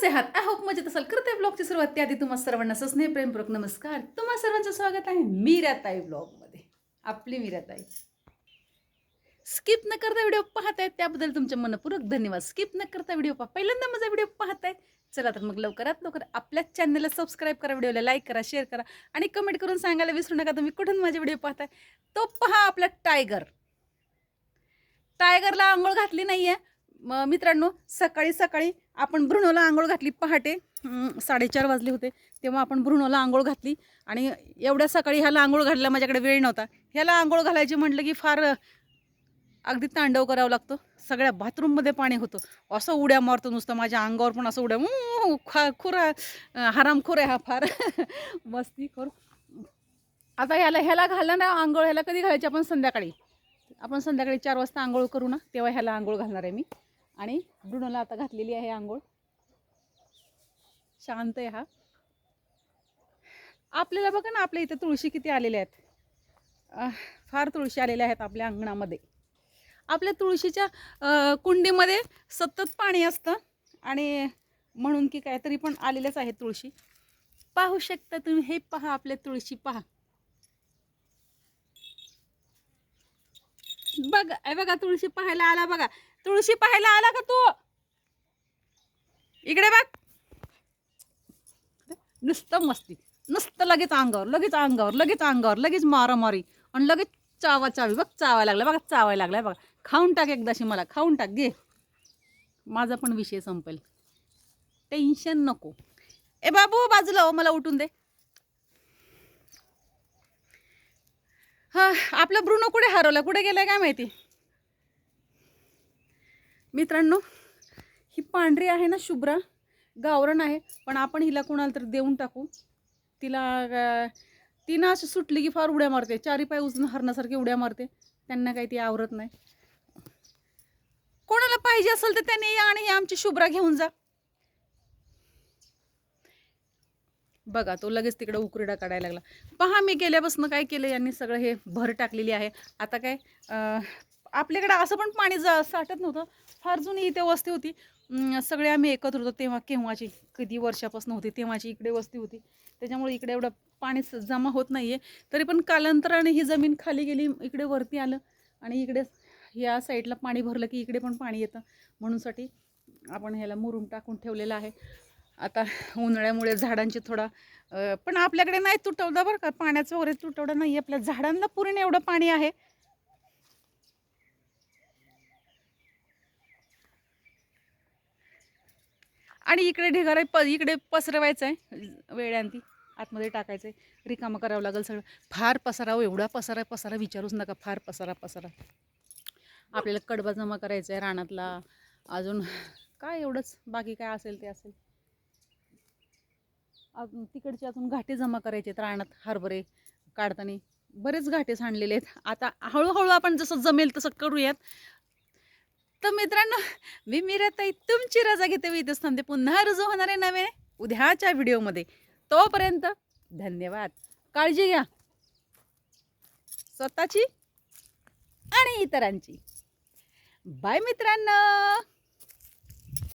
कसे आहात? I hope मजेत असाल. करते ब्लॉगची सुरुवात त्याआधी तुम्हा सर्वांना स्नेह प्रेमपूर्वक नमस्कार. तुम्हा सर्वांचं स्वागत आहे मीराताई ब्लॉगमध्ये. आपली मीराताई. स्किप न करता व्हिडिओ पाहताय त्याबद्दल तुमचे मनपूर्वक धन्यवाद. स्किप न करता व्हिडिओ पहा. पहिल्यांदा माझा व्हिडिओ पाहताय, चला तर मग लवकरात लवकर आपल्या चॅनलला सबस्क्राईब करा, व्हिडिओला लाईक करा, शेअर करा आणि कमेंट करून सांगायला विसरू नका तुम्ही कुठून माझे व्हिडिओ पाहताय. तो पहा आपला टायगर. टायगरला आंघोळ घातली नाहीये मित्रांनो. सकाळी सकाळी आपण ब्रुनोला आंघोळ घातली पहाटे 4:30 वाजले होते तेव्हा आपण ब्रुनोला आंघोळ घातली. आणि एवढ्या सकाळी ह्याला आंघोळ घालायला माझ्याकडे वेळ नव्हता. ह्याला आंघोळ घालायची म्हटलं की फार अगदी तांडव करावं लागतं. सगळ्या बाथरूममध्ये पाणी होतं. असं उड्या मारतो नुसतं माझ्या अंगावर पण असं उड्या खुरा हरामखोर आहे हा फार मस्तीखोर. आता ह्याला घालणार ना आंघोळ. ह्याला कधी घालायची आपण संध्याकाळी 4 वाजता आंघोळ करू ना तेव्हा ह्याला आंघोळ घालणार आहे मी. आणि ब्रुनोला आता घातलेली आहे आंघोळ. शांत आहे हा. आपल्याला बघा ना आपल्या इथे तुळशी किती आलेल्या आहेत. फार तुळशी आलेल्या आहेत आपल्या अंगणामध्ये. आपल्या तुळशीच्या कुंडीमध्ये सतत पाणी असतं आणि म्हणून की काहीतरी पण आलेल्याच आहेत तुळशी. पाहू शकता तुम्ही. हे पहा आपल्या तुळशी पहा. बघा तुळशी पाहायला आला. बघा तुळशी पाहायला आला का तू? इकडे बघ. नुसतं मस्ती, नुसतं लगेच अंगावर लगेच मारामारी आणि लगेच चावी. बघ चावायला लागला. बघा चावायला लागलाय. बघा खाऊन टाक एकदाशी. मला खाऊन टाक. घे माझा पण विषय संपेल. टेन्शन नको. ए बाबू बाजूला हो, मला उठून दे. आपला ब्रुनो कुठे हरवला? कुठे गेलाय काय माहिती. मित्रांनो ही पांढरी आहे ना शुभ्रा, गावरण आहे. पण आपण हिला कोणाला तर देऊन टाकू. तिनं असं सुटली की फार उड्या मारते. 4 पाय उचलून हरणासारखी उड्या मारते. त्यांना काही ती आवरत नाही. कोणाला पाहिजे असेल तर त्याने या आणि आमची शुभ्रा घेऊन जा. बघा तो लगेच तिकडे उकरडा काढायला लागला. पहा मी गेल्यापासून काय केलं यांनी सगळं हे भर टाकलेली आहे. आता काय आपल्याकडे असं पण पाणी साठत नव्हतं. फार जुनी इथे वस्ती होती. सगळे आम्ही एकत्र होतो तेव्हा. केव्हाची किती वर्षापासून होती तेव्हाची इकडे वस्ती होती. त्याच्यामुळे इकडे एवढं पाणी जमा होत नाही आहे. तरी पण कालांतराने ही जमीन खाली गेली, इकडे वरती आलं आणि इकडे या साईडला पाणी भरलं की इकडे पण पाणी येतं. म्हणूनसाठी आपण ह्याला मुरुम टाकून ठेवलेलं आहे. आता उन्हाळ्यामुळे झाडांची थोडा पण आपल्याकडे नाही तुटवडा बरं का. पाण्याचं वगैरे तुटवडा नाही. आपल्या झाडांना पुरेने एवढं पाणी आहे. आणि इकडे ढिगारा इकडे पसरवायचं आहे. वेळ्यांती आतमध्ये टाकायचं आहे. रिकामं करावं लागेल सगळं. फार पसारावं. एवढा पसारा विचारूच नका. फार पसारा. आपल्याला कडबा जमा करायचा आहे रानातला. अजून काय एवढंच. बाकी काय असेल ते असेल. तिकडचे अजून घाटे जमा करायचे रानात. हरभरे काढताना बरेच घाटे सांडलेले आहेत. आता हळूहळू आपण जसं जमेल तसं करूयात. तर मित्रांनो मी मीराताई तुमची रजा घेते. मी इथेच थांबते. पुन्हा रुजू होणार आहे नवे उद्याच्या व्हिडिओमध्ये. तोपर्यंत धन्यवाद. काळजी घ्या स्वतःची आणि इतरांची. बाय मित्रांनो.